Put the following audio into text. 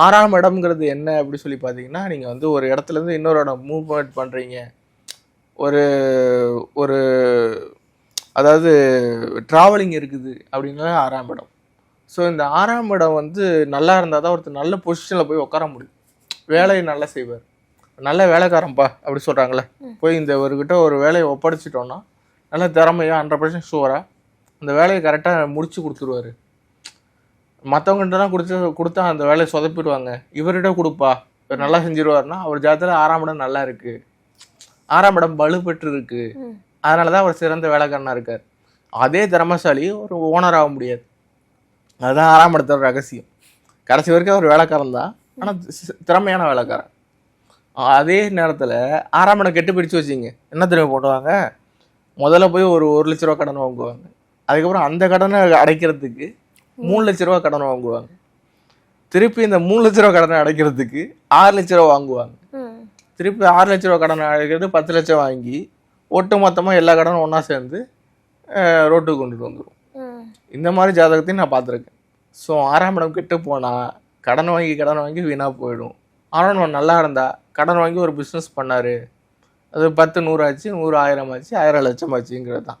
6ஆம் இடம்ங்கிறது என்ன அப்படி சொல்லி பார்த்தீங்கன்னா, நீங்க வந்து ஒரு இடத்துலேருந்து இன்னொரு இடம் மூவ்மெண்ட் பண்றீங்க. ஒரு ஒரு அதாவது ட்ராவலிங் இருக்குது அப்படின்னா 6ஆம் இடம். ஸோ இந்த 6ஆம் இடம் வந்து நல்லா இருந்தால் தான் ஒருத்தர் நல்ல பொசிஷனில் போய் உட்கார முடியும். வேலையை நல்லா செய்வார். நல்ல வேலைக்காரன்ப்பா அப்படி சொல்கிறாங்களே, போய் இந்த ஒருக்கிட்ட ஒரு வேலையை ஒப்படைச்சிட்டோன்னா நல்ல திறமையாக 100% ஷுவராக அந்த வேலையை கரெக்டாக முடிச்சு கொடுத்துருவாரு. மற்றவங்ககிட்டலாம் கொடுத்தா அந்த வேலையை சொதப்பிடுவாங்க. இவர்கிட்ட கொடுப்பா, இவர் நல்லா செஞ்சிருவாருன்னா அவர் ஜாதகத்தில் 6ஆம் இடம் நல்லா இருக்கு, 6ஆம் இடம் வலுப்பெற்று இருக்கு, அதனால தான் அவர் சிறந்த வேலைக்காரனாக இருக்கார். அதே திறமைசாலி ஒரு ஓனர் ஆக முடியாது. அதுதான் 6ஆம் இடத்தோட ரகசியம். கடைசி வரைக்கும் அவர் வேலைக்காரன் தான், ஆனால் திறமையான வேலைக்காரன். அதே நேரத்தில் 6ஆம் இடம் கெட்டு பிடிச்சு வச்சிங்க என்ன தெரியுமா பண்ணுவாங்க, முதல்ல போய் ஒரு 1 லட்ச ரூபா கடன் வாங்குவாங்க. அதுக்கப்புறம் அந்த கடனை அடைக்கிறதுக்கு 3 லட்ச ரூபா கடன் வாங்குவாங்க. திருப்பி இந்த 3 லட்ச ரூபா கடனை அடைக்கிறதுக்கு 6 லட்ச ரூபா வாங்குவாங்க. திருப்பி 6 லட்ச ரூபா கடனை அடைக்கிறது 10 லட்சம் வாங்கி ஒட்டு மொத்தமாக எல்லா கடனும் ஒன்றா சேர்ந்து ரோட்டுக்கு கொண்டுட்டு வந்துடும். இந்த மாதிரி ஜாதகத்தையும் நான் பார்த்துருக்கேன். ஸோ 6ஆம் இடம் கெட்டு போனால் கடன் வாங்கி வீணாக போயிடும். 6ஆம் இடம் நல்லா இருந்தால் கடன் வாங்கி ஒரு பிஸ்னஸ் பண்ணார், அது 10 100 ஆச்சு, 100 1000 ஆச்சு, 1000 லட்சம் ஆச்சுங்கிறது தான்.